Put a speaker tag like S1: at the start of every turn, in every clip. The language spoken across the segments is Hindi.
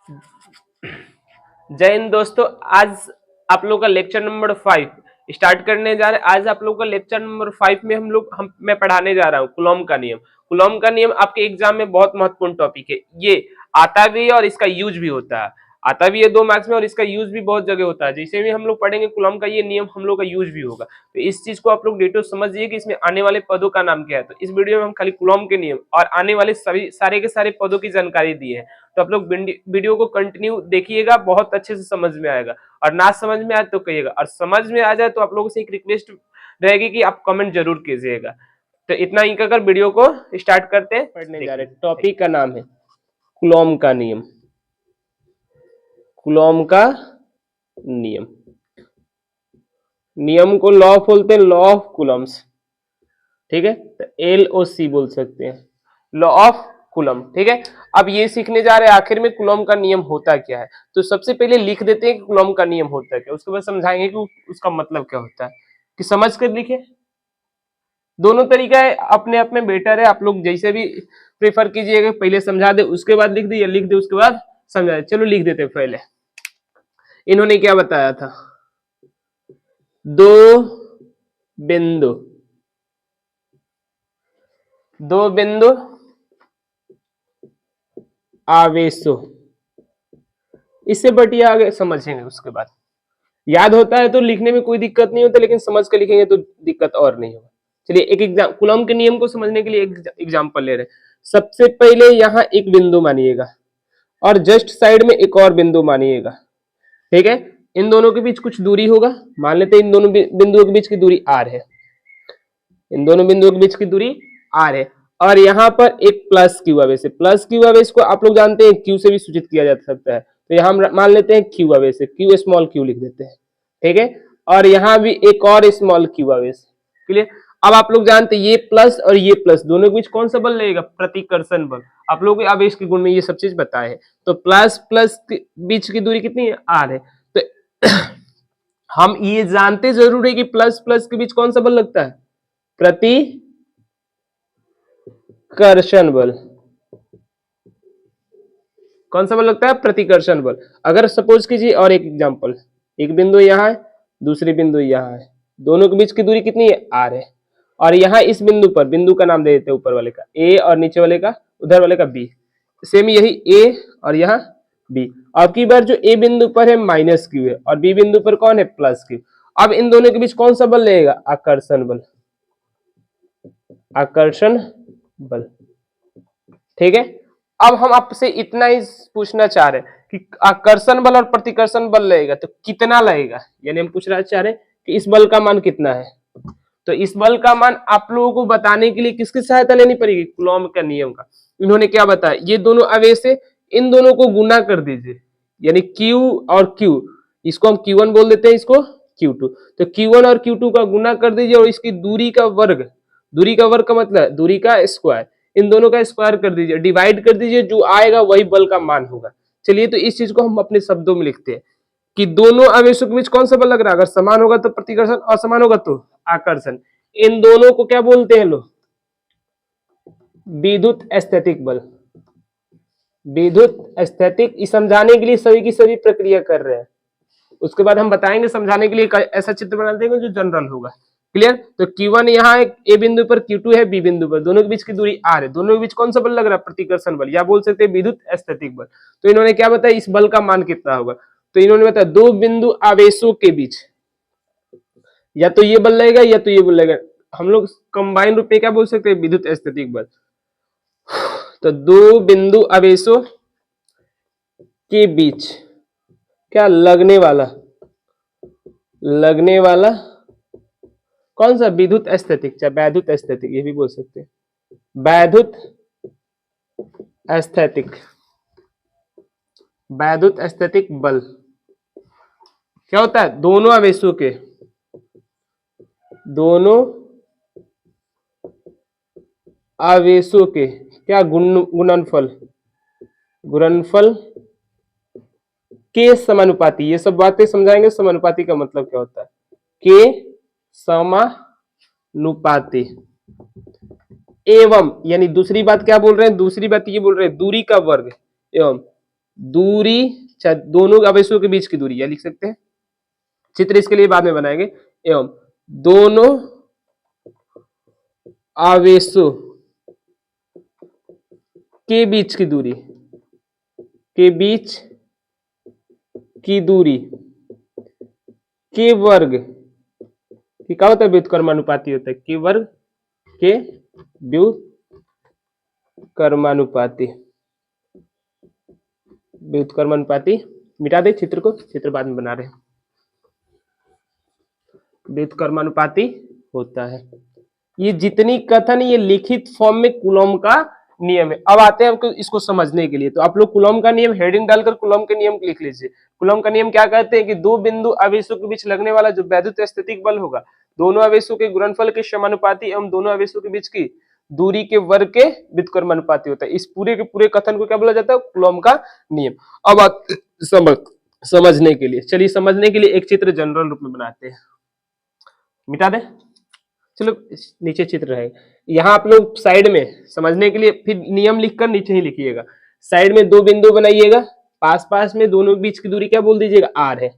S1: जय हिंद दोस्तों। आज आप लोग का लेक्चर नंबर 5 स्टार्ट करने जा रहे हैं। आज आप लोग का लेक्चर नंबर 5 में मैं पढ़ाने जा रहा हूँ कूलॉम का नियम। कूलॉम का नियम आपके एग्जाम में बहुत महत्वपूर्ण टॉपिक है। ये आता भी है और इसका यूज भी होता है। आता भी है 2 मार्क्स में और इसका यूज भी बहुत जगह होता है। जैसे भी हम लोग पढ़ेंगे कूलॉम का ये नियम हम लोग का यूज भी होगा। तो इस चीज को आप लोग डिटेल समझिए कि इसमें आने वाले पदों का नाम क्या है। तो इस वीडियो में हम खाली कूलॉम के नियम और आने वाले सभी सारे के सारे पदों की जानकारी दी है। तो आप लोग वीडियो को कंटिन्यू देखिएगा, बहुत अच्छे से समझ में आएगा। और ना समझ में आए तो कहिएगा, और समझ में आ जाए तो आप लोगों से एक रिक्वेस्ट रहेगी कि आप कमेंट जरूर कीजिएगा। तो इतना ही कहकर वीडियो को स्टार्ट करते हैं। पढ़ने जा रहे हैं। टॉपिक का नाम है कूलॉम का नियम। कूलॉम का नियम, नियम को लॉ बोलते हैं, लॉ ऑफ कूलम्स। ठीक है, तो LOC बोल सकते हैं, लॉ ऑफ कूलम। ठीक है, अब ये सीखने जा रहे हैं आखिर में कूलॉम का नियम होता क्या है। तो सबसे पहले लिख देते हैं कि कूलॉम का नियम होता क्या, उसके बाद समझाएंगे कि उसका मतलब क्या होता है। कि समझ कर लिखे, दोनों तरीका है, अपने अपने बेटर है। आप लोग जैसे भी प्रेफर कीजिएगा, पहले समझा दे उसके बाद लिख दे, या लिख दे उसके बाद समझा दे। चलो लिख देते पहले। इन्होंने क्या बताया था, दो बिंदु, दो बिंदु आवेशों, इससे बढ़िया आगे समझेंगे। उसके बाद याद होता है तो लिखने में कोई दिक्कत नहीं होता, लेकिन समझ कर लिखेंगे तो दिक्कत और नहीं होगा। चलिए एक एग्जाम, कूलॉम के नियम को समझने के लिए एक एग्जांपल ले रहे हैं। सबसे पहले यहाँ एक बिंदु मानिएगा और जस्ट साइड में एक और बिंदु मानिएगा। ठीक है, इन दोनों के बीच कुछ दूरी होगा, मान लेते हैं इन दोनों बिंदुओं के बीच की दूरी r है। इन दोनों बिंदुओं के बीच की दूरी r है, और यहाँ पर एक प्लस क्यू आवेश है। प्लस क्यू आवेश को आप लोग जानते हैं क्यू से भी सूचित किया जा सकता है। तो यहाँ हम मान लेते हैं क्यू आवेश है, क्यू स्मॉल क्यू लिख देते हैं। ठीक है, और यहाँ भी एक और स्मॉल क्यू आवेश। क्लियर। अब आप लोग जानते हैं ये प्लस और ये प्लस दोनों के बीच कौन सा बल लगेगा, प्रतिकर्षण बल। आप लोग आवेश के गुण में ये सब चीज बताए हैं। तो प्लस प्लस के बीच की दूरी कितनी है, r है। तो हम ये जानते जरूर है कि प्लस प्लस के बीच कौन सा बल लगता है, प्रतिकर्षण बल। कौन सा बल लगता है, प्रतिकर्षण बल। अगर सपोज कीजिए, और एक एग्जांपल, एक बिंदु यहाँ है, दूसरी बिंदु यहाँ है, दोनों के बीच की दूरी कितनी है, r है। और यहाँ इस बिंदु पर, बिंदु का नाम दे देते हैं ऊपर वाले का a और नीचे वाले का, उधर वाले का b। सेम यही a और यहाँ b। अब की बार जो a बिंदु पर है माइनस क्यू है, और b बिंदु पर कौन है, प्लस क्यू। अब इन दोनों के बीच कौन सा बल लगेगा, आकर्षण बल। आकर्षण बल। ठीक है, अब हम आपसे इतना ही पूछना चाह रहे हैं कि आकर्षण बल और प्रतिकर्षण बल लगेगा तो कितना लगेगा, यानी हम पूछना चाह रहे हैं कि इस बल का मान कितना है। तो इस बल का मान आप लोगों को बताने के लिए किसकी सहायता लेनी पड़ेगी, कूलॉम का नियम का। इन्होंने क्या बताया, ये दोनों आवेश है, इन दोनों को गुना कर दीजिए, यानी Q और Q, इसको हम Q1 बोल देते हैं, इसको Q2। तो Q1 और Q2 का गुना कर दीजिए और इसकी दूरी का वर्ग, दूरी का वर्ग का मतलब दूरी का स्क्वायर, इन दोनों का स्क्वायर कर दीजिए, डिवाइड कर दीजिए, जो आएगा वही बल का मान होगा। चलिए तो इस चीज को हम अपने शब्दों में लिखते हैं कि दोनों आवेशों के बीच कौन सा बल लग रहा है, अगर समान होगा तो प्रतिकर्षण, असमान होगा तो आकर्षण। इन दोनों को क्या बोलते हैं लोग, विद्युत स्थैतिक बल। विद्युत स्थैतिक, इस समझाने के लिए सभी की सभी प्रक्रिया कर रहे हैं। उसके बाद हम बताएंगे समझाने के लिए ऐसा चित्र बना देंगे जो जनरल होगा। क्लियर। तो Q1 यहाँ है ए बिंदु पर, Q2 है बी बिंदु पर, दोनों के बीच की दूरी r है, दोनों के बीच कौन सा बल लग रहा है, प्रतिकर्षण बल, या बोल सकते हैं विद्युत स्थैतिक बल। तो इन्होंने क्या बताया, इस बल का मान कितना होगा। तो इन्होंने बताया दो बिंदु आवेशों के बीच या तो ये बल लगेगा या तो ये बल लगेगा, हम लोग कंबाइन रूप में क्या बोल सकते हैं, विद्युत स्थैतिक बल। तो दो बिंदु आवेशों के बीच क्या लगने वाला, लगने वाला कौन सा, विद्युत स्थैतिक, चाहे वैद्युत स्थैतिक ये भी बोल सकते हैं, वैद्युत स्थैतिक, वैद्युत स्थैतिक बल। क्या होता है, दोनों आवेशों के, दोनों आवेशों के क्या गुणनफल, गुणनफल के समानुपाती। ये सब बातें समझाएंगे, समानुपाती का मतलब क्या होता है, के समानुपाती। एवं, यानी दूसरी बात क्या बोल रहे हैं, दूसरी बात ये बोल रहे हैं दूरी का वर्ग एवं दूरी, दोनों आवेशों के बीच की दूरी, यह लिख सकते हैं। चित्र इसके लिए बाद में बनाएंगे। एवं दोनों आवेशों के बीच की दूरी, के बीच की दूरी के वर्ग की क्या होता है, व्युत्क्रमानुपाती होता है, के वर्ग के व्युत्क्रमानुपाती, व्युत्क्रमानुपाती। मिटा दे चित्र को, चित्र बाद में बना रहे हैं। व्युत्क्रमानुपाती होता है। ये जितनी कथन ये लिखित फॉर्म में कूलॉम का नियम है। अब आते हैं आपको इसको समझने के लिए। तो आप लोग कूलॉम का नियम हेडिंग डालकर कूलॉम के नियम लिख लीजिए। कूलॉम का नियम क्या कहते हैं कि दो बिंदु आवेशों के बीच लगने वाला जो वैद्युत स्थैतिक बल होगा, दोनों आवेशों के गुणनफल के समानुपाती एवं दोनों आवेशों के बीच की दूरी के वर्ग के व्युत्क्रमानुपाती होता है। इस पूरे के पूरे कथन को क्या बोला जाता है, कूलॉम का नियम। अब समझने के लिए, चलिए समझने के लिए एक चित्र जनरल रूप में बनाते हैं। मिटा दे, चलो नीचे चित्र रहेगा। यहाँ आप लोग साइड में समझने के लिए फिर नियम लिखकर नीचे ही लिखिएगा। साइड में दो बिंदु बनाइएगा, पास पास में, दोनों के बीच की दूरी क्या बोल दीजिएगा, आर है।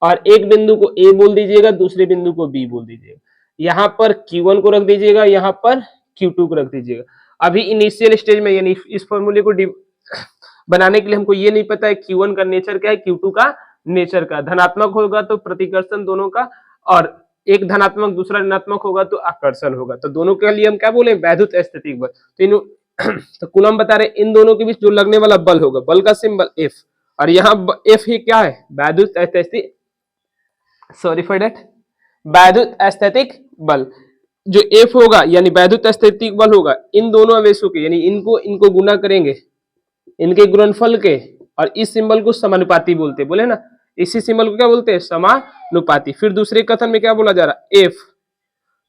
S1: और एक बिंदु को ए बोल दीजिएगा, दूसरे बिंदु को बी बोल दीजिएगा। यहाँ पर Q1 को रख दीजिएगा, यहाँ पर Q2 को रख दीजिएगा। अभी इनिशियल स्टेज में, यानी इस फॉर्मूले को बनाने के लिए हमको ये नहीं पता है Q1 का नेचर क्या है, Q2 का नेचर का। धनात्मक होगा तो प्रतिकर्षण दोनों का, और एक धनात्मक दूसरा ऋणात्मक होगा तो आकर्षण होगा। तो दोनों के लिए हम क्या बोले, वैद्युत स्थैतिक बल। तो इन तो कूलॉम बता रहे इन दोनों के बीच जो लगने वाला बल होगा, बल का सिंबल F, और यहाँ F ही क्या है, वैद्युत स्थैतिक, सॉरी फॉर दैट, वैद्युत स्थैतिक बल। जो F होगा यानी वैद्युत स्थैतिक बल होगा इन दोनों आवेशों के, यानी इनको गुना करेंगे इनके गुणनफल के, और इस सिंबल को समानुपाती बोलते हैं, बोले ना, इसी सिंबल को क्या बोलते हैं, समानुपाती। फिर दूसरे कथन में क्या बोला जा रहा है, F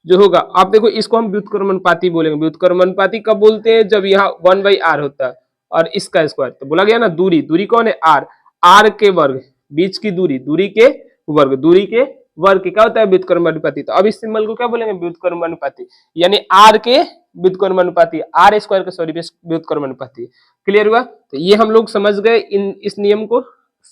S1: जो होगा, आप देखो इसको हम व्युत्क्रमानुपाती बोलेंगे। व्युत्क्रमानुपाती कब बोलते हैं, जब यहाँ 1/r होता है और इसका स्क्वायर। तो बोला गया ना, दूरी, दूरी कौन है, r, r के वर्ग, बीच की दूरी, दूरी के वर्ग, दूरी के वर्ग क्या होता है, व्युत्क्रमानुपाती। तो अब इस सिंबल को क्या बोलेंगे, व्युत्क्रमानुपाती, यानी r के व्युत्क्रमानुपाती, r स्क्वायर का सॉरी व्युत्क्रमानुपाती। क्लियर हुआ। तो ये हम लोग समझ गए इस नियम को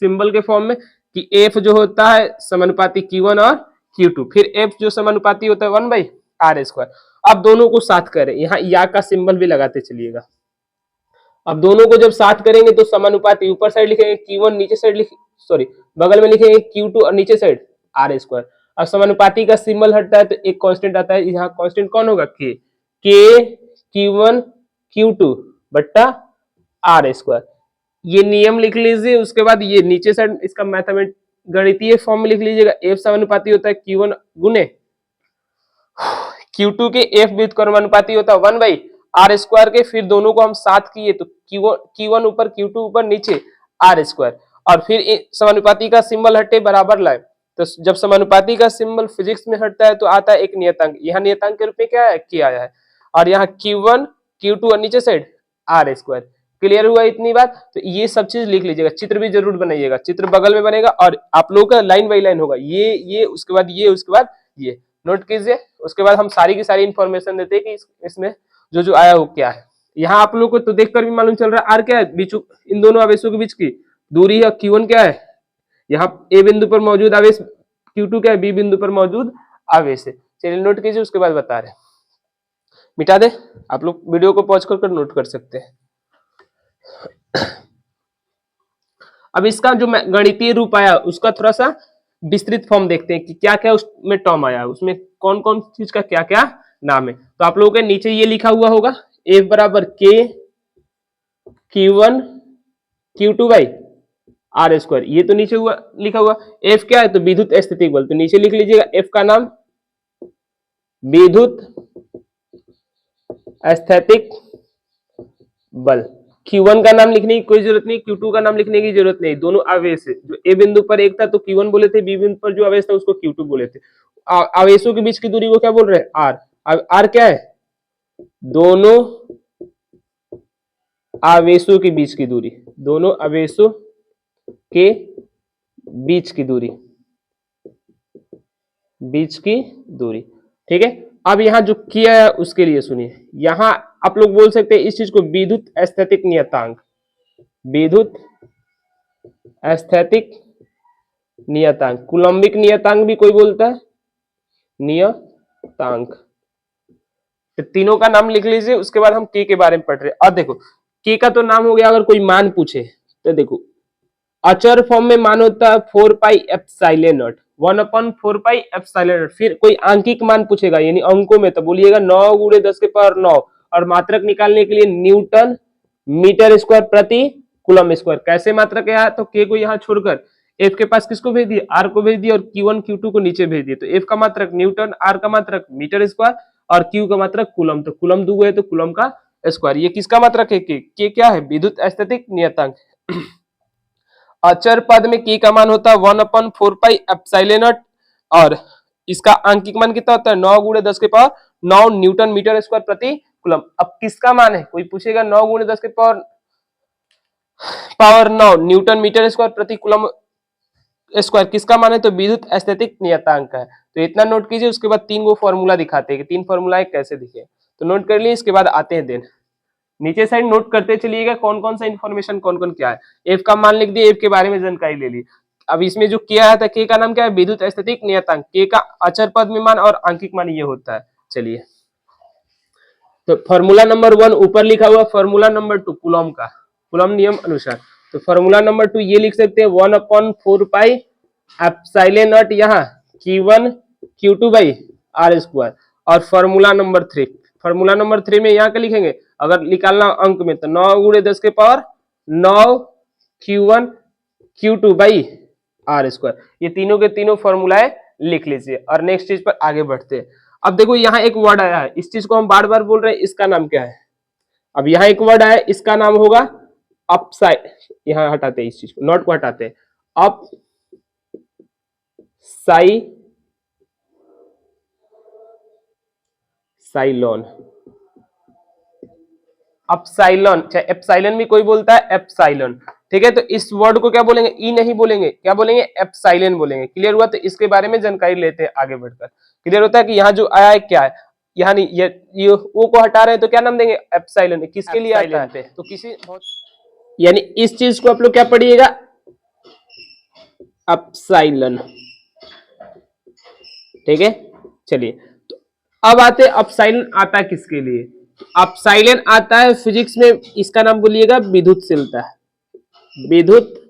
S1: सिंबल के फॉर्म में, कि F जो होता है समानुपाती Q1 और Q2, फिर F जो समानुपाती होता है 1/r²। अब दोनों को साथ करें, यहाँ या का सिंबल भी लगाते चलिएगा। अब दोनों को जब साथ करेंगे तो समानुपाती, ऊपर साइड लिखेंगे Q1, नीचे साइड सॉरी बगल में लिखेंगे Q2 और नीचे साइड r²। अब समानुपाती का सिंबल हटता है तो एक कांस्टेंट आता है, यहाँ कांस्टेंट कौन होगा, K Q1 Q2 बट्टा r²। ये नियम लिख लीजिए। उसके बाद ये नीचे साइड इसका मैथमेटिक गणितीय फॉर्म में लिख लीजिएगा। F समानुपाती होता है Q1 गुने Q2 के F व्युत्क्रमानुपाती होता है 1/r² के। फिर दोनों को हम साथ किए तो Q1 ऊपर Q2 ऊपर नीचे r², और फिर समानुपाती का सिंबल हटे बराबर लाए। तो जब समानुपाती का सिंबल फिजिक्स में हटता है तो आता है एक नियतांक, यहाँ नियतांक के रूप में क्या है, K आया है, और यहाँ Q1 Q2 और नीचे साइड r²। क्लियर हुआ इतनी बात। तो ये सब चीज लिख लीजिएगा, चित्र भी जरूर बनाइएगा, चित्र बगल में बनेगा और आप लोगों का लाइन बाई लाइन होगा, ये उसके बाद ये, उसके बाद ये, नोट कीजिए। उसके बाद हम सारी की सारी इंफॉर्मेशन देते हैं कि इसमें जो जो आया वो क्या है। यहाँ आप लोग को तो देखकर भी मालूम चल रहा है आर क्या है, बीच इन दोनों आवेशों के बीच की दूरी है। Q1 क्या है, यहाँ ए बिंदु पर मौजूद आवेश, Q2 क्या है, बी बिंदु पर मौजूद आवेश है। चलिए नोट कीजिए, उसके बाद बता रहे। मिटा दे, आप लोग वीडियो को पॉज कर नोट कर सकते हैं। अब इसका जो गणितीय रूप आया उसका थोड़ा सा विस्तृत फॉर्म देखते हैं कि क्या क्या उसमें टर्म आया, उसमें कौन कौन चीज का क्या क्या नाम है। तो आप लोगों के नीचे ये लिखा हुआ होगा, F बराबर K Q1 Q2/r²। ये तो नीचे हुआ लिखा हुआ। F क्या है, तो विद्युत स्थैतिक बल। तो नीचे लिख लीजिएगा F का नाम विद्युत स्थैतिक बल। Q1 का नाम लिखने की कोई जरूरत नहीं, Q2 का नाम लिखने की जरूरत नहीं, दोनों आवेश है। जो ए बिंदु पर एक था तो Q1 बोले थे, बी बिंदु पर जो आवेश था उसको Q2 बोले थे। आवेशों के बीच की दूरी को क्या बोल रहे हैं, R। अब R क्या है, दोनों आवेशों के बीच की दूरी, दोनों आवेशों के बीच की दूरी, बीच की दूरी, ठीक है। अब यहाँ जो किया है उसके लिए सुनिए, यहाँ आप लोग बोल सकते हैं इस चीज को विद्युत स्थैतिक नियतांक, विद्युत एस्थेटिक नियतांक, कूलम्बिक नियतांक भी कोई बोलता है, नियतांक। तो तीनों का नाम लिख लीजिए, उसके बाद हम के बारे में पढ़ रहे हैं। अब देखो के का तो नाम हो गया, अगर कोई मान पूछे तो देखो अचर फॉर्म में मान होता है 4 pi epsilon not, 1/4 pi epsilon not. फिर कोई आंकिक मान पूछेगा यानी अंकों में, तो बोलिएगा 9 गुणे 10 के पावर 9, और मात्रक निकालने के लिए न्यूटन मीटर स्क्वायर प्रति कूलम स्क्वायर। कैसे मात्रक है, तो के को यहाँ छोड़कर एफ के पास किसको भेज दिए, आर को भेज दिए, और Q1 Q2 को नीचे भेज दिए। तो एफ का मात्रक न्यूटन, आर का मात्रक मीटर स्क्वायर, और क्यू का मात्रक कूलम। तो कूलम दो है तो कूलम का स्क्वायर। ये किसका मात्रक है, के क्या है, विद्युत स्थैतिक नियतांक। अचर पद में के का मान होता है 1/4 पाई एप्सिलॉन नॉट, और इसका आंकिक मान कितना होता है 9 गुणे 10 के पावर 9 न्यूटन मीटर स्क्वायर प्रति कूलम। अब किसका मान है, कोई पूछेगा 9 गुणे 10 के पावर 9 न्यूटन मीटर स्क्वायर प्रति कूलम स्क्वायर किसका मान है, तो विद्युत स्थैतिक नियतांक है। तो इतना नोट कीजिए, उसके बाद 3 गो फॉर्मूला दिखाते हैं कि 3 फॉर्मूला कैसे दिखे, तो नोट कर लिए। इसके बाद आते हैं देन नीचे साइड नोट करते चलिएगा कौन कौन सा इन्फॉर्मेशन कौन कौन क्या है। एफ का मान लिख दिए, एफ के बारे में जानकारी ले ली। अब इसमें जो किया था के का नाम क्या है, विद्युत स्थैतिक नियतांक। के का अचर पद में मान और आंकिक मान ये होता है। चलिए तो फॉर्मूला नंबर 1 ऊपर लिखा हुआ, फॉर्मूला नंबर 2 कूलम का, कूलम नियम अनुसार। तो फॉर्मूला नंबर 2 ये लिख सकते हैं 1/4 पाई एप्सिलॉन नॉट यहाँ Q1 Q2 by R square. और फॉर्मूला नंबर 3, फॉर्मूला नंबर 3 में यहाँ क्या लिखेंगे, अगर निकालना अंक में तो 9 गुणे 10 के power 9 Q1 Q2 by R square. ये तीनों के तीनों फॉर्मूलाए लिख लीजिए, और नेक्स्ट चीज पर आगे बढ़ते हैं। अब देखो यहाँ एक वर्ड आया है, इस चीज को हम बार बार बोल रहे हैं, इसका नाम क्या है। अब यहाँ एक वर्ड आया, इसका नाम होगा अपसाइड, यहाँ हटाते हैं इस चीज को, नॉट को हटाते हैं, अप साइलोन, अपसाइलोन, चाहे एप्सिलॉन भी कोई बोलता है, एप्सिलॉन। ठीक है, तो इस वर्ड को क्या बोलेंगे, ई नहीं बोलेंगे, क्या बोलेंगे, एप्सिलॉन बोलेंगे। क्लियर हुआ, तो इसके बारे में जानकारी लेते हैं आगे बढ़कर। क्लियर होता है कि यहाँ जो आया है क्या है, यहाँ नहीं, ये ओ को हटा रहे हैं तो क्या नाम देंगे, एप्सिलॉन। किसके लिए आता है, तो किसी, यानी इस चीज को आप लोग क्या पढ़िएगा, अपसाइलन। ठीक है, चलिए तो अब आते हैं अपसाइलन आता है किसके लिए। अपसाइलन आता है फिजिक्स में, इसका नाम बोलिएगा विद्युतशीलता। विद्युतशीलता,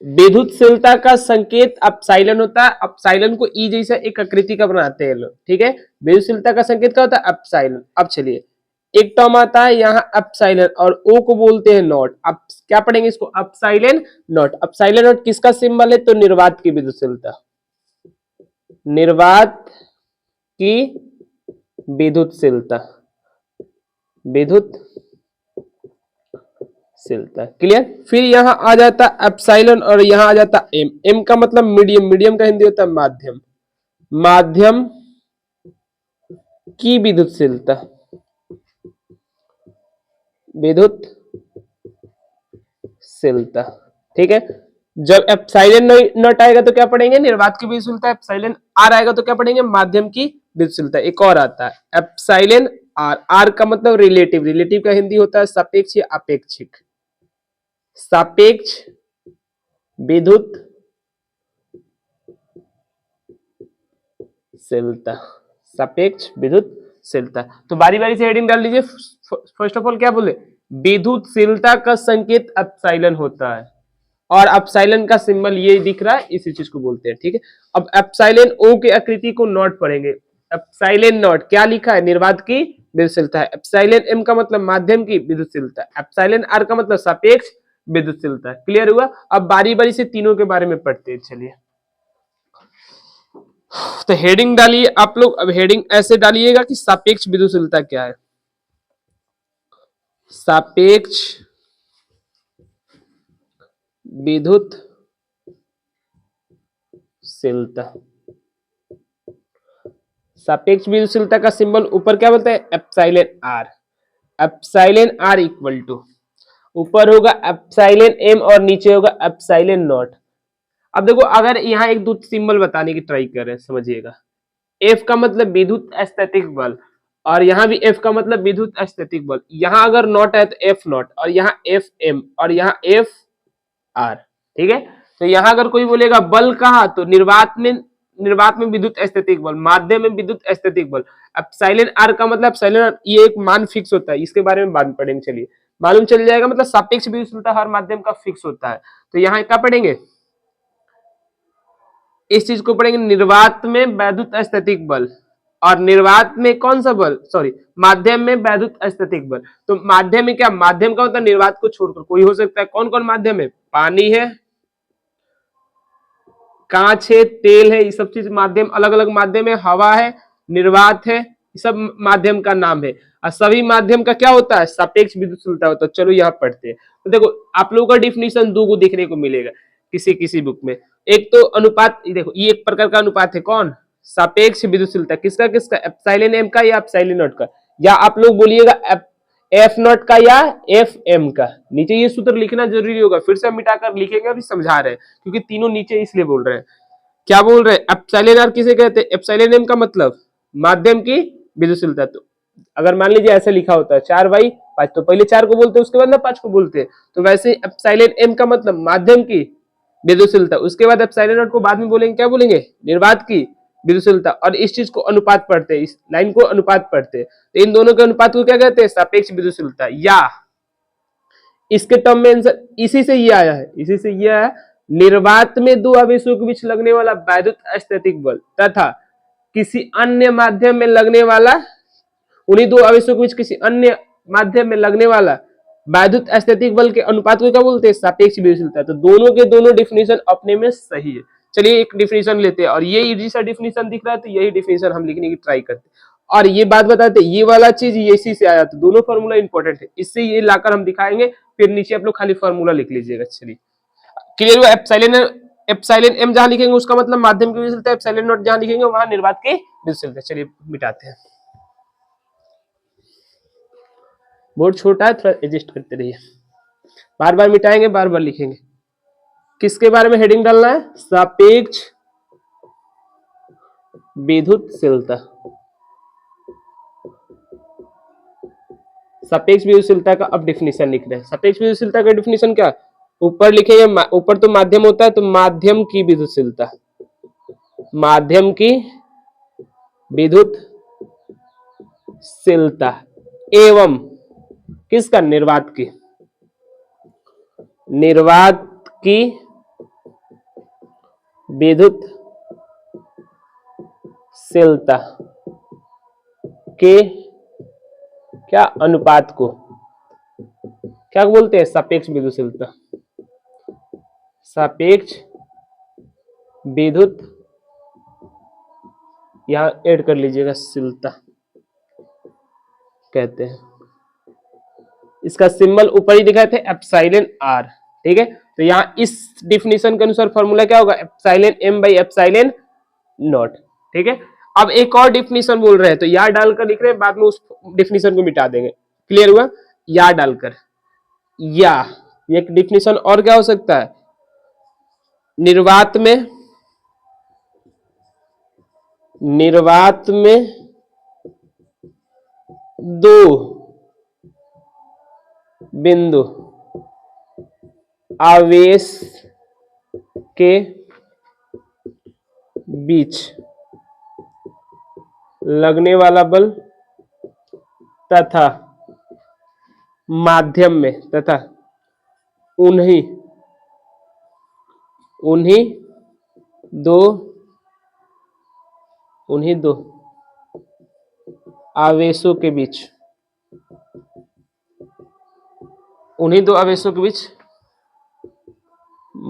S1: विद्युतशीलता का संकेत अपसाइलन होता है। अपसाइलन को ई जैसा एक आकृति का बनाते हैं लोग। ठीक है, विद्युतशीलता का संकेत क्या होता है, अपसाइलन। अब चलिए एक टर्म आता है यहाँ अपसाइलन, और ओ को बोलते हैं नॉट। अब क्या पढ़ेंगे इसको, अपसाइलन नॉट। अपसाइलन नॉट किसका सिंबल है, तो निर्वात की विद्युतशीलता, निर्वात की विद्युतशीलता, विद्युतशीलता। क्लियर, फिर यहाँ आ जाता एप्सिलॉन, और यहाँ आ जाता एम। एम का मतलब मीडियम, मीडियम का हिंदी होता है माध्यम, माध्यम की विद्युतशीलता, विद्युतशीलता। ठीक है, जब एप्सिलॉन नॉट आएगा तो क्या पढ़ेंगे, निर्वात की विद्युतशीलता। एप्सिलॉन आर आएगा तो क्या पढ़ेंगे, माध्यम की विद्युतशीलता। एक और आता है एप्सिलॉन आर, आर का मतलब रिलेटिव, रिलेटिव का हिंदी होता है सापेक्ष या अपेक्षिक, सापेक्ष विद्युतशीलता, सापेक्ष विद्युतशीलता। तो बारी बारी से हेडिंग डाल लीजिए। फर्स्ट ऑफ ऑल क्या बोले, विद्युतशीलता का संकेत एप्सिलॉन होता है, और एप्सिलॉन का सिंबल ये दिख रहा है, इसी चीज को बोलते हैं। ठीक है, अब एप्सिलॉन ओ की आकृति को नॉट पढ़ेंगे। एप्सिलॉन नॉट क्या लिखा है, निर्वात की विद्युतशीलता है। एप्सिलॉन एम का मतलब माध्यम की विद्युतशीलता, एप्सिलॉन आर का मतलब सापेक्ष विद्युतशीलता। क्लियर हुआ, अब बारी बारी से तीनों के बारे में पढ़ते हैं। चलिए तो हेडिंग डालिए आप लोग। अब हेडिंग ऐसे डालिएगा कि सापेक्ष विद्युतशीलता क्या है, सापेक्ष विद्युतशीलता। सापेक्ष विद्युतशीलता का सिंबल ऊपर क्या बोलते हैं, epsilon R. Epsilon R equal to, ऊपर होगा एप्सिलॉन एम और नीचे होगा एप्सिलॉन नॉट। अब देखो अगर यहाँ एक दो सिंबल बताने की ट्राई कर रहे हैं, समझिएगा। एफ का मतलब विद्युत स्थैतिक बल, और यहाँ भी F का मतलब विद्युत स्थैतिक बल। यहाँ अगर नॉट है तो F नॉट, और यहाँ F M, और यहाँ F R। ठीक है, तो यहाँ अगर कोई बोलेगा बल कहाँ, तो निर्वात में विद्युत स्थैतिक बल, माध्यम में विद्युत स्थैतिक बल। अब साइलेंट आर का मतलब साइलेंट, ये एक मान फिक्स होता है, इसके बारे में बाद में पढ़ेंगे। चलिए मालूम चल जाएगा, मतलब सापेक्ष विद्युत हर माध्यम का फिक्स होता है। तो यहाँ क्या पढ़ेंगे, इस चीज को पढ़ेंगे, निर्वात में वैद्युत स्थैतिक बल, और निर्वात में कौन सा बल, सॉरी माध्यम में वैद्युत स्थैतिक बल। तो माध्यम में क्या, माध्यम का मतलब निर्वात को छोड़कर कोई हो सकता है। कौन कौन माध्यम है, पानी है, कांच है, तेल है, ये सब चीज माध्यम, अलग अलग माध्यम है, हवा है, निर्वात है, ये सब माध्यम का नाम है। और सभी माध्यम का क्या होता है, सापेक्ष विद्युतशीलता होता है। चलो यहाँ पढ़ते हैं। तो देखो आप लोगों का डिफिनीशन दो को देखने को मिलेगा किसी किसी बुक में। एक तो अनुपात, देखो ये एक प्रकार का अनुपात है, कौन, सापेक्ष विद्युतशीलता, किसका किसका, एप्सिलॉन एम का या एप्सिलॉन नॉट का, या आप लोग बोलिएगा एफ नॉट का या एफ एम का। नीचे ये सूत्र लिखना जरूरी होगा, फिर से हम मिटाकर लिखेंगे, अभी समझा रहे हैं क्योंकि तीनों नीचे इसलिए बोल रहे हैं। क्या बोल रहे हैं, एप्सिलॉन आर किसे कहते हैं, एप्सिलॉन एम का मतलब माध्यम की विद्युतशीलता। तो अगर मान लीजिए ऐसे लिखा होता है 4/5, तो पहले 4 को बोलते हैं, उसके बाद ना 5 को बोलते हैं। तो वैसे एप्सिलॉन एम का मतलब माध्यम की विद्युतशीलता, उसके बाद एप्सिलॉन नॉट को बाद में बोलेंगे, क्या बोलेंगे, निर्वात की विद्युतशीलता। और इस चीज को अनुपात पढ़ते हैं, इस लाइन को अनुपात पढ़ते हैं। तो इन दोनों के अनुपात को क्या कहते हैं, सापेक्ष विद्युतशीलता। या इसके टर्म में आंसर इसी से ये आया है, इसी से ये आया है, निर्वात में दो आवेशों के बीच लगने वाला वैद्युत स्थैतिक बल तथा किसी अन्य माध्यम में लगने वाला, उन्हीं दो आवेशों के बीच किसी अन्य माध्यम में लगने वाला वैद्युत स्थैतिक बल के अनुपात को क्या बोलते हैं, सापेक्ष विद्युतशीलता। तो दोनों के दोनों डिफिनीशन अपने में सही है। चलिए एक डिफिनीशन लेते हैं, और ये इजी सा डिफिनीशन दिख रहा है, तो यही डिफिनीशन हम लिखने की ट्राई करते हैं। और ये बात बताते, ये वाला चीज ये इसी से आया, तो दोनों फॉर्मूला इंपॉर्टेंट है, इससे ये लाकर हम दिखाएंगे, फिर नीचे आप लोग खाली फॉर्मूला लिख लीजिएगा। चलिए क्लियर हुआ, एप्सिलॉन एम जहां लिखेंगे उसका मतलब माध्यम की विद्युतशीलता, एप्सिलॉन नॉट जहां लिखेंगे वहां निर्वात की विद्युतशीलता। चलिए मिटाते हैं, बोर्ड छोटा है, थोड़ा एडजस्ट करते रहिए, बार बार मिटाएंगे, बार बार लिखेंगे। किसके बारे में हेडिंग डालना है, सापेक्ष विद्युतशीलता। सापेक्ष विद्युतशीलता का अब डिफिनीशन लिख रहे हैं। सापेक्ष विद्युतशीलता का डिफिनीशन क्या, ऊपर लिखेंगे, ऊपर तो माध्यम होता है, तो माध्यम की विद्युतशीलता, माध्यम की विद्युतशीलता एवं किसका, निर्वात की, निर्वात की विद्युतशीलता के क्या अनुपात को क्या बोलते हैं, सापेक्ष विद्युतशीलता, सापेक्ष विद्युत, यहां ऐड कर लीजिएगा शीलता कहते हैं। इसका सिंबल ऊपर ही दिखाए थे, एप्सिलॉन आर। ठीक है, तो यहाँ इस डिफिनीशन के अनुसार फॉर्मूला क्या होगा, epsilon M by epsilon nought. ठीक है, अब एक और डिफिनीशन बोल रहे हैं, तो या डालकर लिख रहे हैं, बाद में उस डिफिनीशन को मिटा देंगे। क्लियर हुआ, या डालकर, या एक डिफिनीशन और क्या हो सकता है, निर्वात में दो बिंदु आवेश के बीच लगने वाला बल तथा माध्यम में तथा उन्हीं दो आवेशों के बीच, उन्हीं दो आवेशों के बीच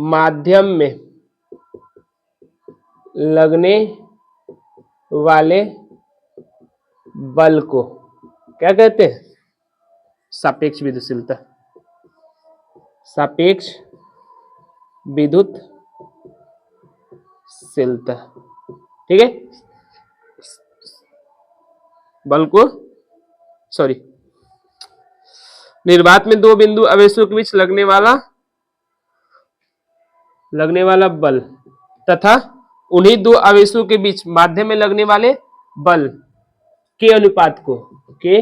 S1: माध्यम में लगने वाले बल को क्या कहते हैं, सापेक्ष विद्युतशीलता, सापेक्ष विद्युतशीलता। ठीक है, बल को, सॉरी, निर्वात में दो बिंदु आवेशों के बीच लगने वाला बल तथा उन्हीं दो आवेशों के बीच माध्यम में लगने वाले बल के अनुपात को, के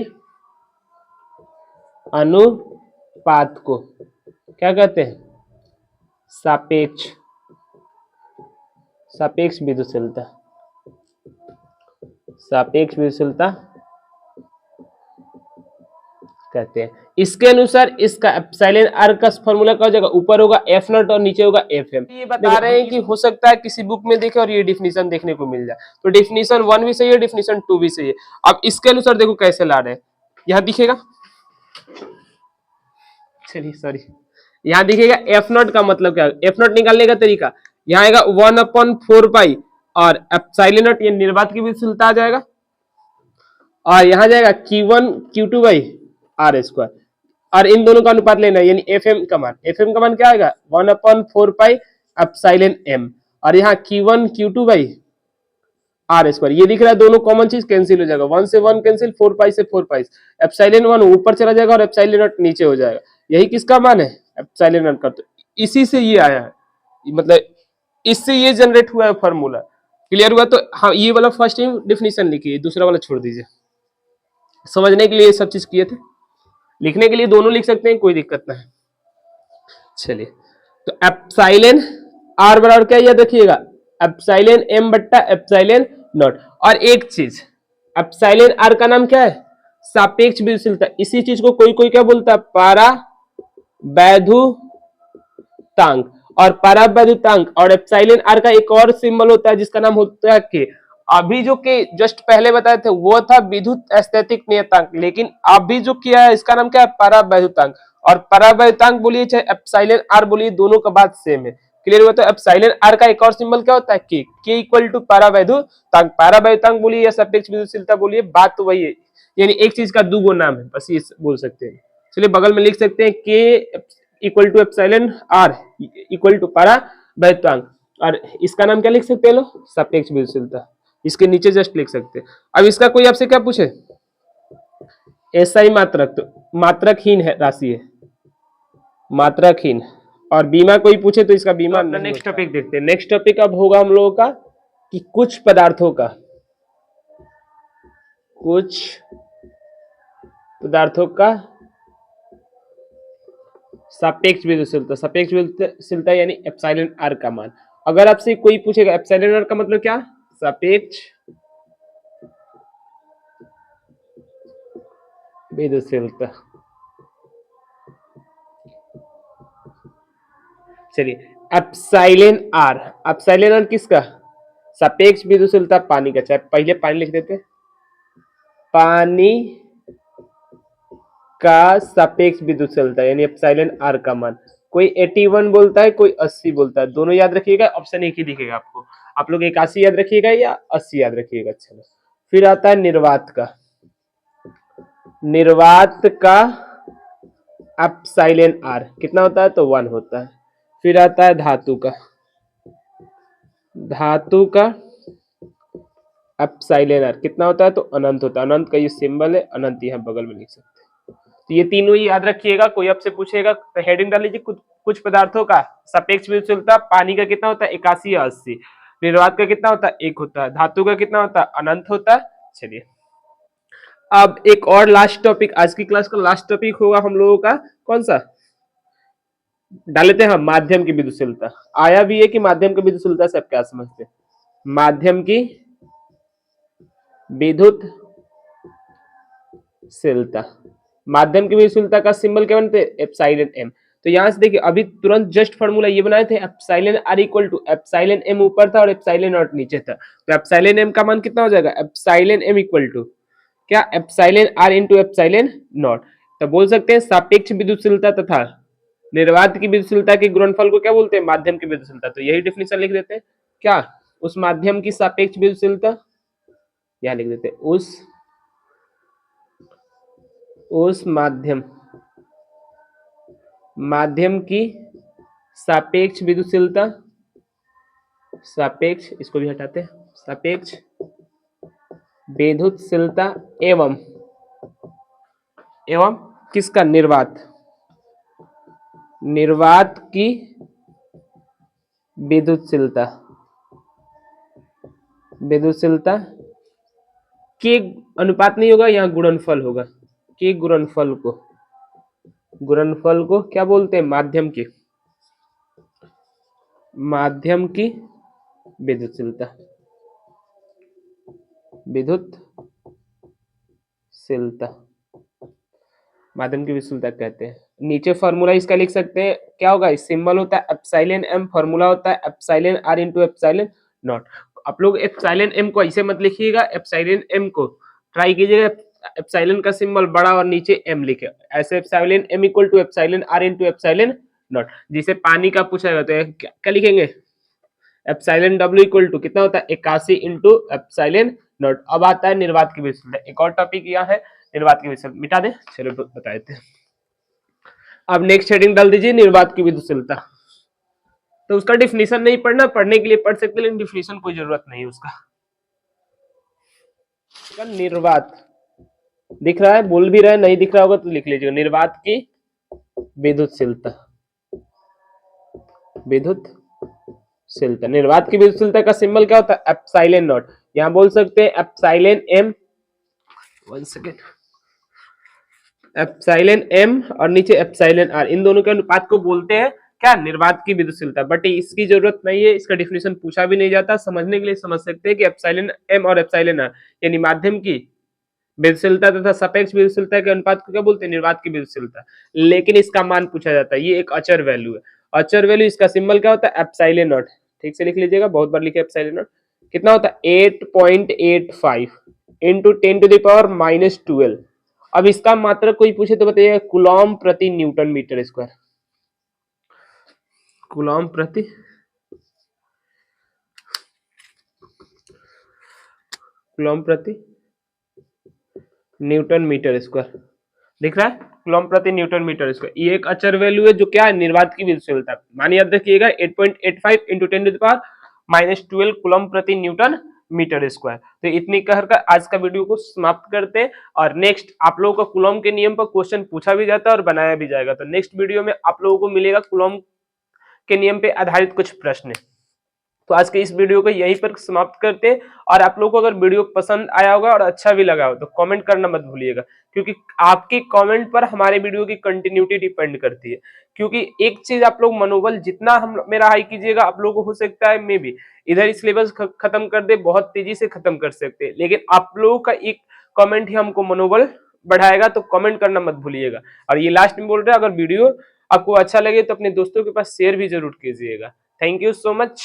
S1: अनुपात को क्या कहते हैं? सापेक्ष, सापेक्ष विद्युतशीलता, सापेक्ष विद्युतशीलता कहते हैं। इसके अनुसार इसका एप्सिलॉन आर का फॉर्मूला क्या हो जाएगा? ऊपर होगा एफ नॉट और नीचे होगा एफ एम। ये बता रहे हैं कि हो सकता है किसी बुक में देखे और ये डिफिनीशन देखने को मिल जाए, तो डिफिनीशन 1 भी सही है, डिफिनीशन 2 भी सही है। अब इसके अनुसार देखो कैसे ला रहे हैं, यहाँ दिखेगा, चलिए सॉरी, यहाँ दिखेगा एफ नॉट का मतलब क्या है? एफ नॉट निकालने का तरीका यहाँ आएगा 1/4 पाई और एप्सिलॉन नॉट ये निर्वात की विद्युतशीलता आ जाएगा, और यहाँ जाएगा Q1 Q2 by R square, और इन दोनों का अनुपात लेना है, यानी एफ एम का मान, एफ एम का मान क्या आएगा? 1/4 पाई एप्सिलॉन एम, और यहाँ Q1 Q2 by R square, ये दिख रहा है दोनों कॉमन चीज कैंसिल हो जाएगा, 1 से 1 कैंसिल, 4 पाई से 4 पाई, एप्सिलॉन 1 ऊपर चला जाएगा और एप्सिलॉन नॉट नीचे हो जाएगा। यही किसका मान है? एप्सिलॉन नॉट का। तो इसी से ये आया है, मतलब इससे ये जनरेट हुआ है फॉर्मूला। क्लियर हुआ? तो हाँ, ये वाला फर्स्ट डिफिनीशन लिखिए, दूसरा वाला छोड़ दीजिए। समझने के लिए ये सब चीज किए थे, लिखने के लिए दोनों लिख सकते हैं, कोई दिक्कत नहीं। चलिए, तो एप्सिलॉन आर बराबर क्या याद रखिएगा? एप्सिलॉन एम बट्टा एप्सिलॉन नॉट। और एक चीज, एप्सिलॉन आर का नाम क्या है? सापेक्ष विद्युतशीलता। इसी चीज को कोई कोई क्या बोलता है? परावैद्युतांक। और परावैद्युतांक और एप्सिलॉन आर का एक और सिंबल होता है जिसका नाम होता है के। अभी जो के जस्ट पहले बताए थे वो था विद्युत स्थैतिक नियतांक, लेकिन अभी जो किया है इसका नाम क्या है? परावैद्युतांक। और परावैद्युतांक बोलिए चाहे एप्सिलॉन आर बोलिए, दोनों का बात सेम है। क्लियर हुआ? तो एप्सिलॉन आर का एक और सिंबल क्या होता है? के इक्वल टू परावैद्युतांक। परावैद्युतांक बोलिए या सापेक्ष विद्युतशीलता बोलिए, बात तो वही है, यानी एक चीज का दो गो नाम है, बस ये बोल सकते हैं। चलिए बगल में लिख सकते हैं के equal to epsilon R equal to परावैद्युतांक, और इसका नाम क्या लिख सकते हैं लोग? सापेक्ष विद्युतशीलता। इसके नीचे जस्ट लिख सकते हैं। अब इसका कोई आपसे क्या पूछे? एसआई मात्रक, तो मात्रकहीन है राशि है, मात्रकहीन। और बीमा कोई पूछे तो इसका बीमा नहीं। नेक्स्ट टॉपिक देखते हैं। नेक्स्ट टॉपिक अब होगा हम लोगों का कि कुछ पदार्थों का, कुछ पदार्थों का सापेक्ष विद्युतशीलता। सापेक्ष विद्युतशीलता यानी एप्सिलॉन आर का मान। अगर आपसे कोई पूछेगा एप्सिलॉन आर का मतलब क्या? सापेक्ष विद्युतशीलता। चलिए, एप्सिलॉन आर, एप्सिलॉन आर किसका? सापेक्ष विद्युतशीलता पानी का। चाहे पहले पानी लिख देते, पानी का सापेक्ष विद्युतशीलता यानी एप्सिलॉन आर का मान। कोई 81 बोलता है, कोई 80 बोलता है, दोनों याद रखिएगा, ऑप्शन एक ही दिखेगा आपको। आप लोग 81 याद रखिएगा या 80 याद रखिएगा। चलो, फिर आता है निर्वात का। निर्वात का एप्सिलॉन आर कितना होता है? तो 1 होता है। फिर आता है धातु का, धातु का एप्सिलॉन आर कितना होता है? तो अनंत होता है। अनंत का ये सिंबल है, अनंत यहाँ बगल में लिख सकते हैं। तो ये तीनों ही याद रखिएगा। कोई आपसे पूछेगा तो हेडिंग डाल लीजिए, कुछ पदार्थों का सापेक्ष विद्युतशीलता। पानी का कितना होता है? 81 या 80। निर्वात का कितना होता है? 1 होता है। धातु का कितना होता है? अनंत होता है। चलिए, अब एक और लास्ट टॉपिक, आज की क्लास का लास्ट टॉपिक होगा हम लोगों का, कौन सा डाल लेते हैं हम? माध्यम की विद्युतशीलता। आया भी है कि माध्यम की विद्युतशीलता से आप क्या समझते हैं? माध्यम की विद्युतशीलता, माध्यम की विद्युतशीलता का सिंबल क्या बनते हैं? Epsilon M. तो यहां से देखिए, अभी तुरंत जस्ट फॉर्मूला ये बनाए थे, epsilon R equal to epsilon M ऊपर था और एप्सिलॉन नॉट नीचे था। तो एप्सिलॉन एम का मान कितना हो जाएगा? एप्सिलॉन एम इक्वल टू क्या? Epsilon R into epsilon nought. तो बोल सकते हैं सापेक्ष विद्युतशीलता तथा निर्वात की विद्युतशीलता के गुणनफल को क्या बोलते हैं? माध्यम की विद्युतशीलता। तो यही डेफिनेशन लिख देते हैं क्या? उस माध्यम की सापेक्ष विद्युतशीलता, यह लिख देते हैं उस माध्यम की सापेक्ष विद्युतशीलता, सापेक्ष, इसको भी हटाते हैं, सापेक्ष विद्युतशीलता एवं किसका? निर्वात की विद्युतशीलता के अनुपात नहीं होगा, यहाँ गुणनफल होगा। के गुणनफल को क्या बोलते हैं? माध्यम की विद्युतशीलता, माध्यम की विद्युतशीलता कहते हैं। नीचे फॉर्मूला इसका लिख सकते हैं, क्या होगा? सिंबल होता है एप्सिलॉन एम, फॉर्मूला होता है epsilon R into epsilon nought. आप लोग एप्सिलॉन एम को ऐसे मत लिखिएगा, एप्सिलॉन एम को ट्राई कीजिएगा एप्सिलॉन का सिंबल बड़ा और नीचे एम लिखे, ऐसे epsilon M equal to epsilon R into epsilon nought. जिसे पानी का पूछा जाता है क्या लिखेंगे? एप्सिलॉन डब्ल्यू इक्वल टू कितना होता है? 81 इंटू एप्सिलॉन नॉट। अब आता है निर्वात की विद्युतशीलता, एक और टॉपिक यह है निर्वात की विद्युतशीलता, मिटा दे, चलो बता देते हैं। अब नेक्स्ट हेडिंग डाल दीजिए निर्वात की विद्युतशीलता। तो उसका डिफिनीशन नहीं पढ़ना, पढ़ने के लिए पढ़ सकते, लेकिन डिफिनीशन कोई जरूरत नहीं है उसका। निर्वात दिख रहा है, बोल भी रहा है, नहीं दिख रहा होगा तो लिख लीजिएगा, निर्वात की विद्युतशीलता। निर्वात की विद्युतशीलता का सिंबल क्या होता है? Epsilon nought. यहां बोल सकते हैं epsilon M, 1 second, epsilon M और नीचे एप्सिलॉन आर, इन दोनों के अनुपात को बोलते हैं क्या? निर्वात की विद्युतशीलता। बट इसकी जरूरत नहीं है, इसका डिफिनेशन पूछा भी नहीं जाता, समझने के लिए समझ सकते हैं कि एप्सिलॉन एम और एप्सिलॉन आर यानी माध्यम की विद्युतशीलता तथा सापेक्ष विद्युतशीलता के अनुपात को क्या बोलते हैं? निर्वात की विद्युतशीलता। लेकिन इसका मान पूछा जाता है, ये एक अचर वैल्यू है, अचर वैल्यू, इसका सिंबल क्या होता है? Epsilon nought. ठीक से लिख लीजिएगा, बहुत बार लिखे एप्सिलॉन नॉट। कितना होता है? 8.85 इंटू 10 टू द पावर -12। अब इसका मात्रक कोई पूछे तो बताइए, कूलॉम प्रति न्यूटन मीटर स्क्वायर, कूलॉम प्रति न्यूटन मीटर स्क्वायर, दिख रहा है? कूलॉम प्रति न्यूटन मीटर स्क्वायर, ये एक अचर वैल्यू है जो क्या है? निर्वात की विद्युतशीलता। मान याद रखिएगा 8.85 into 10 to the power -12 coulomb प्रति न्यूटन मीटर स्क्वायर। तो इतनी कहकर आज का वीडियो को समाप्त करते हैं, और नेक्स्ट आप लोगों को कूलॉम के नियम पर क्वेश्चन पूछा भी जाता है और बनाया भी जाएगा। तो नेक्स्ट वीडियो में आप लोगों को मिलेगा कूलॉम के नियम पे आधारित कुछ प्रश्न। तो आज के इस वीडियो को यहीं पर समाप्त करते हैं, और आप लोगों को अगर वीडियो पसंद आया होगा और अच्छा भी लगा हो तो कमेंट करना मत भूलिएगा, क्योंकि आपके कमेंट पर हमारे वीडियो की कंटिन्यूटी डिपेंड करती है। क्योंकि एक चीज, आप लोग मनोबल जितना हम मेरा हाई कीजिएगा, आप लोगों को हो सकता है मे भी इधर सिलेबस खत्म कर दे, बहुत तेजी से खत्म कर सकते हैं, लेकिन आप लोगों का एक कमेंट ही हमको मनोबल बढ़ाएगा। तो कमेंट करना मत भूलिएगा। और ये लास्ट में बोल रहे हैं, अगर वीडियो आपको अच्छा लगे तो अपने दोस्तों के पास शेयर भी जरूर कीजिएगा। Thank you so much.